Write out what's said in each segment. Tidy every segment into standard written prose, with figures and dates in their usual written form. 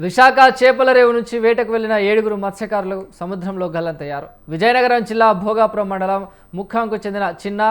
విశాఖ చేపల రేవు నుంచి వేటకు వెళ్లిన 7గురు మత్స్యకారులు సముద్రంలో గల్లంతయ్యారు. విజయనగరం జిల్లా భోగాపురం మండలం ముఖ్యాంకు చెందిన చిన్న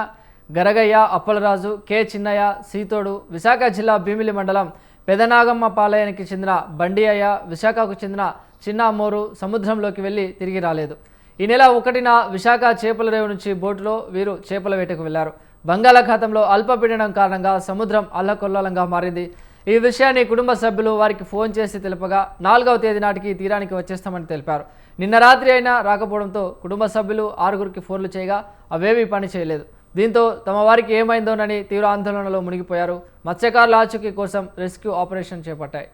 గరగయ్య, అప్పలరాజు, కె చిన్నయ్య, సీతోడు, విశాఖ జిల్లా భీమిలి మండలం పెదనాగమ్మ పాలయానికి చెందిన బండియ్య, విశాఖకు చెందిన చిన్న అమ్మోరు సముద్రంలోకి వెళ్లి తిరిగి రాలేదు. ఈ నెల 1న విశాఖ చేపల రేవు నుంచి బోటులో వీరు చేపల వేటకు వెళ్లారు. బంగాళాఖాతంలో అల్పపీడనం కారణంగా సముద్రం అల్లకొల్లాలంగా మారింది. ఈ విషయాన్ని కుటుంబ సభ్యులు వారికి ఫోన్ చేసి తెలుపగా 4వ తేదీ నాటికి తీరానికి వచ్చేస్తామని తెలిపారు. నిన్న రాత్రి అయినా రాకపోవడంతో కుటుంబ సభ్యులు 6గురికి ఫోన్లు చేయగా అవేవీ పని చేయలేదు. దీంతో తమ వారికి ఏమైందోనని తీవ్ర ఆందోళనలో మునిగిపోయారు. మత్స్యకారుల ఆచూకీ కోసం రెస్క్యూ ఆపరేషన్ చేపట్టాయి.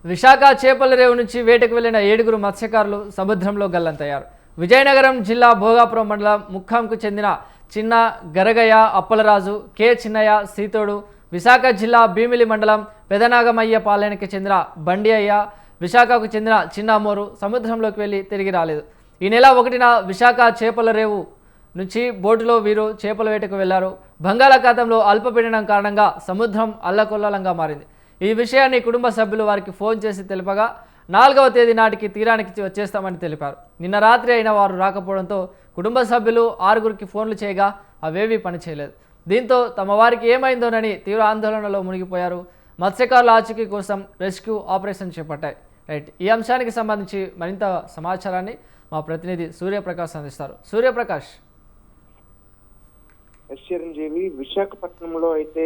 విశాఖ చేపల రేవు నుంచి వేటకు వెళ్లిన 7గురు మత్స్యకారులు సముద్రంలో గల్లంతయ్యారు. విజయనగరం జిల్లా భోగాపురం మండలం ముఖ్యాంకు చెందిన చిన్న గరగయ్య, అప్పలరాజు, కె చిన్నయ్య, సీతోడు, విశాఖ జిల్లా భీమిలి మండలం పెదనాగమయ్య పాలయానికి చెందిన బండియ్య, విశాఖకు చెందిన చిన్న అమ్మోరు సముద్రంలోకి వెళ్లి తిరిగి రాలేదు. ఈ నెల 1న విశాఖ చేపల రేవు నుంచి బోటులో వీరు చేపల వేటకు వెళ్లారు. బంగాళాఖాతంలో అల్పపీడనం కారణంగా సముద్రం అల్లకొల్లాలంగా మారింది. ఈ విషయాన్ని కుటుంబ సభ్యులు వారికి ఫోన్ చేసి తెలుపగా 4వ తేదీ నాటికి తీరానికి వచ్చేస్తామని తెలిపారు. నిన్న రాత్రి అయినా వారు రాకపోవడంతో కుటుంబ సభ్యులు 6గురికి ఫోన్లు చేయగా అవేవీ పనిచేయలేదు. దీంతో తమ వారికి ఏమైందోనని తీవ్ర ఆందోళనలో మునిగిపోయారు. మత్స్యకారుల ఆచూకీ కోసం రెస్క్యూ ఆపరేషన్ చేపట్టాయి. ఈ అంశానికి సంబంధించి మరింత సమాచారాన్ని మా ప్రతినిధి సూర్యప్రకాష్ అందిస్తారు. సూర్యప్రకాష్. చిరంజీవి, విశాఖపట్నంలో అయితే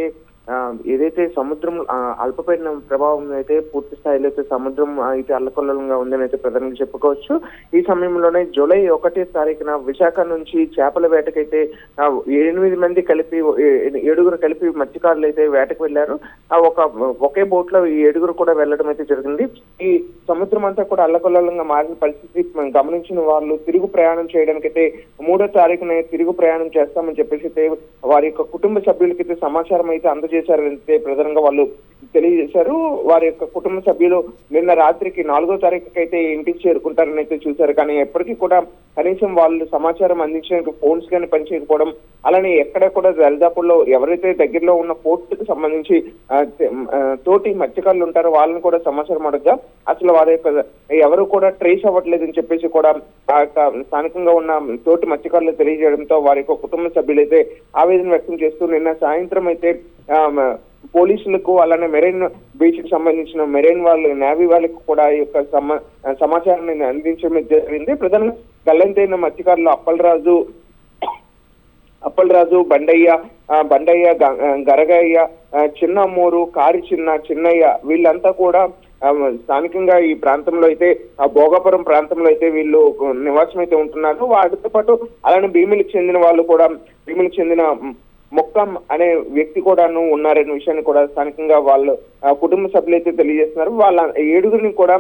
ఏదైతే సముద్రం అల్పపీడనం ప్రభావం అయితే పూర్తి స్థాయిలో అయితే సముద్రం అయితే అల్లకొల్లంగా ఉందని అయితే ప్రధానంగా చెప్పుకోవచ్చు. ఈ సమయంలోనే జూలై 1వ తారీఖున విశాఖ నుంచి చేపల వేటకైతే 8 మంది కలిపి 7గురు కలిపి మత్స్యకారులు అయితే వేటకు వెళ్లారు. ఒకే బోట్ లో ఈ 7గురు కూడా వెళ్లడం అయితే జరిగింది. ఈ సముద్రం అంతా కూడా అల్లకొల్లంగా మారిన పరిస్థితి గమనించిన వాళ్ళు తిరుగు ప్రయాణం చేయడానికి అయితే 3వ తారీఖున తిరుగు ప్రయాణం చేస్తామని చెప్పేసి అయితే వారి యొక్క కుటుంబ సభ్యులకైతే సమాచారం అయితే అందజేశారంటే ప్రధానంగా వాళ్ళు తెలియజేశారు. వారి యొక్క కుటుంబ సభ్యులు నిన్న రాత్రికి 4వ తారీఖుకి అయితే ఇంటికి చేరుకుంటారని అయితే చూశారు. కానీ ఎప్పటికీ కూడా కనీసం వాళ్ళు సమాచారం అందించడానికి ఫోన్స్ కానీ పనిచేయకపోవడం, అలానే ఎక్కడ కూడా దరిదాపుల్లో ఎవరైతే దగ్గరలో ఉన్న పోర్టుకు సంబంధించి తోటి మత్స్యకారులు ఉంటారో వాళ్ళని కూడా సమాచారం అడగగా అసలు వారి యొక్క ఎవరు కూడా ట్రేస్ అవ్వట్లేదని చెప్పేసి కూడా స్థానికంగా ఉన్న తోటి మత్స్యకారులు తెలియజేయడంతో వారి యొక్క కుటుంబ సభ్యులైతే ఆవేదన వ్యక్తం చేస్తూ నిన్న సాయంత్రం అయితే పోలీసులకు అలానే మెరైన్ బీచ్ కి సంబంధించిన మెరైన్ వాళ్ళు, నేవీ వాళ్ళకి కూడా ఈ యొక్క సమాచారాన్ని అందించడం జరిగింది. ప్రధానంగా గల్లంతైన మత్స్యకారులు అప్పలరాజు, బండయ్య, గరగయ్య, చిన్న అమ్మోరు, కారి చిన్నయ్య వీళ్ళంతా కూడా స్థానికంగా ఈ ప్రాంతంలో అయితే భోగాపురం ప్రాంతంలో అయితే వీళ్ళు నివాసం అయితే ఉంటున్నారు. వాటితో పాటు అలానే భీమిలికి చెందిన వాళ్ళు కూడా, భీమిలికి చెందిన మొక్కం అనే వ్యక్తి కూడాను ఉన్నారనే విషయాన్ని కూడా స్థానికంగా వాళ్ళు కుటుంబ సభ్యులు అయితే తెలియజేస్తున్నారు. వాళ్ళ 7గురిని కూడా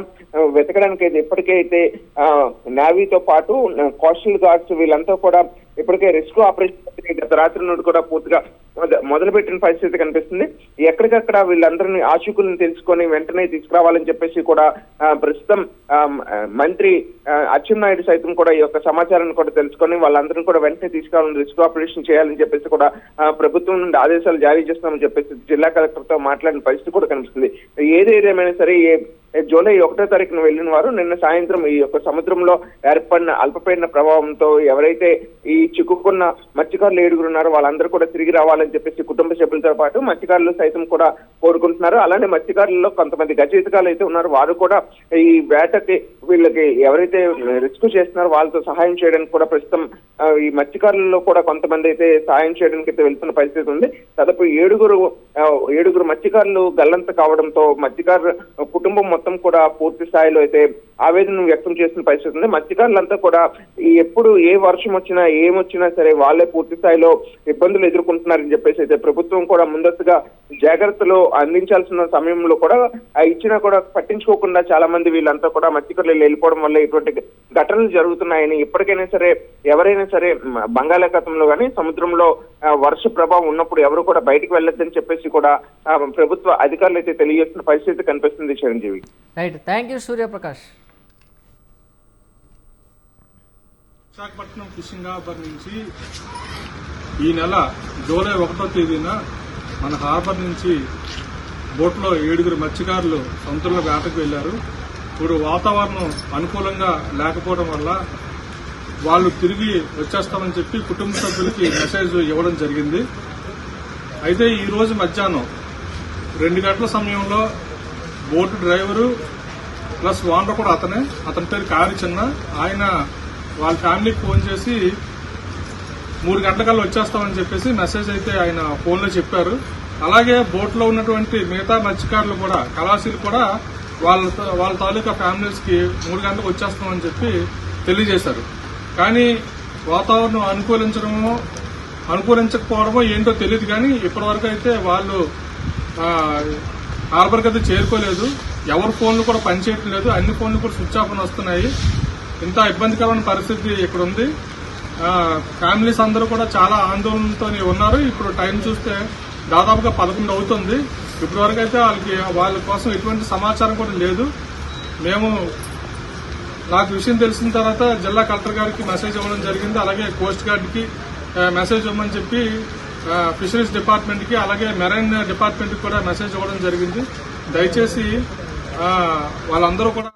వెతకడానికి అయితే ఇప్పటికే అయితే నేవీతో పాటు కోస్టల్ గార్డ్స్ వీళ్ళంతా కూడా ఇప్పటికే రెస్క్యూ ఆపరేషన్ గత రాత్రి నుండి కూడా పూర్తిగా మొదలుపెట్టిన పరిస్థితి కనిపిస్తుంది. ఎక్కడికక్కడ వీళ్ళందరినీ ఆచూకులను తెలుసుకొని వెంటనే తీసుకురావాలని చెప్పేసి కూడా ప్రస్తుతం మంత్రి అచ్చెన్నాయుడు సైతం కూడా ఈ యొక్క సమాచారాన్ని కూడా తెలుసుకొని వాళ్ళందరినీ కూడా వెంటనే తీసుకురావాలని రెస్క్యూ ఆపరేషన్ చేయాలని చెప్పేసి కూడా ప్రభుత్వం నుండి ఆదేశాలు జారీ చేస్తామని చెప్పేసి జిల్లా కలెక్టర్ తో మాట్లాడిన పరిస్థితి కూడా కనిపిస్తుంది. ఏదేమైనా సరే జూలై 1వ తారీఖున వెళ్లిన వారు నిన్న సాయంత్రం ఈ యొక్క సముద్రంలో ఏర్పడిన అల్పపీడన ప్రభావంతో ఎవరైతే ఈ చిక్కుకున్న మత్స్యకారులు 7గురు ఉన్నారో వాళ్ళందరూ కూడా తిరిగి రావాలని చెప్పేసి కుటుంబ సభ్యులతో పాటు మత్స్యకారులు సైతం కూడా కోరుకుంటున్నారు. అలానే మత్స్యకారులలో కొంతమంది గజయితకాలు అయితే ఉన్నారు. వారు కూడా ఈ వేటకి వీళ్ళకి ఎవరైతే రెస్క్యూ చేస్తున్నారో వాళ్ళతో సహాయం చేయడానికి కూడా ప్రస్తుతం ఈ మత్స్యకారులలో కూడా కొంతమంది అయితే సహాయం చేయడానికి అయితే వెళ్తున్న పరిస్థితి ఉంది. దాదాపు 7గురు మత్స్యకారులు గల్లంత కావడంతో మత్స్యకారు కుటుంబం మొత్తం కూడా పూర్తి స్థాయిలో అయితే ఆవేదన వ్యక్తం చేస్తున్న పరిస్థితి ఉంది. మత్స్యకారులంతా కూడా ఎప్పుడు ఏ వర్షం వచ్చినా ఏమొచ్చినా సరే వాళ్ళే పూర్తి స్థాయిలో ఇబ్బందులు ఎదుర్కొంటున్నారని చెప్పేసి అయితే ప్రభుత్వం కూడా ముందస్తుగా జాగ్రత్తలు అందించాల్సిన సమయంలో కూడా ఇచ్చినా కూడా పట్టించుకోకుండా చాలా మంది వీళ్ళంతా కూడా మత్స్యకారులు వెళ్ళిపోవడం వల్ల ఇటువంటి ఘటనలు జరుగుతున్నాయని, ఇప్పటికైనా సరే ఎవరైనా సరే బంగాళాఖాతంలో కానీ సముద్రంలో వర్ష ప్రభావం ఉన్నప్పుడు ఎవరు కూడా బయటకు వెళ్ళొద్దని చెప్పేసి కూడా ప్రభుత్వ అధికారులు అయితే తెలియజేస్తున్న పరిస్థితి కనిపిస్తుంది Chiranjeevi. Right, thank you Suryaprakash. Visakhapatnam fishing harbour నుంచి ఈ నెల జూలై 1వ తేదీన మన హార్బర్ నుంచి బోట్లో 7 మత్స్యకారులు సముద్రంలో వేటకు వెళ్లారు. ఇప్పుడు వాతావరణం అనుకూలంగా లేకపోవడం వల్ల వాళ్ళు తిరిగి వచ్చేస్తామని చెప్పి కుటుంబ సభ్యులకి మెసేజ్ ఇవ్వడం జరిగింది. అయితే ఈ రోజు మధ్యాహ్నం 2 గంటల సమయంలో బోటు డ్రైవరు ప్లస్ ఓనర్ కూడా అతని పేరు కారి చిన్న, ఆయన వాళ్ళ ఫ్యామిలీకి ఫోన్ చేసి 3 గంటలకల్లా వచ్చేస్తామని చెప్పేసి మెసేజ్ అయితే ఆయన ఫోన్లో చెప్పారు. అలాగే బోట్లో ఉన్నటువంటి మిగతా మత్స్యకారులు కూడా, కళాశీలు కూడా వాళ్ళ తాలూకా ఫ్యామిలీస్ కి 3 గంటలకు వచ్చేస్తామని చెప్పి తెలియజేశారు. కానీ వాతావరణం అనుకూలించకపోవడమో ఏంటో తెలియదు, కానీ ఇప్పటివరకు అయితే వాళ్ళు హార్బర్కి అయితే చేరుకోలేదు. ఎవరి ఫోన్లు కూడా పనిచేయటం లేదు, అన్ని ఫోన్లు కూడా స్విచ్ ఆఫ్ అని వస్తున్నాయి. ఇంత ఇబ్బందికరమైన పరిస్థితి ఇక్కడ ఉంది. ఫ్యామిలీస్ అందరూ కూడా చాలా ఆందోళనతో ఉన్నారు. ఇప్పుడు టైం చూస్తే దాదాపుగా 11 అవుతుంది. ఇప్పటి వరకు అయితే వాళ్ళ కోసం ఎటువంటి సమాచారం కూడా లేదు. నాకు విషయం తెలిసిన తర్వాత జిల్లా కలెక్టర్ గారికి మెసేజ్ ఇవ్వడం జరిగింది. అలాగే కోస్ట్ గార్డ్ కి మెసేజ్ ఇవ్వమని చెప్పి ఫిషరీస్ డిపార్ట్మెంట్ కి, అలాగే మెరైన్ డిపార్ట్మెంట్ కి కూడా మెసేజ్ ఇవ్వడం జరిగింది. దయచేసి వాళ్ళందరూ కూడా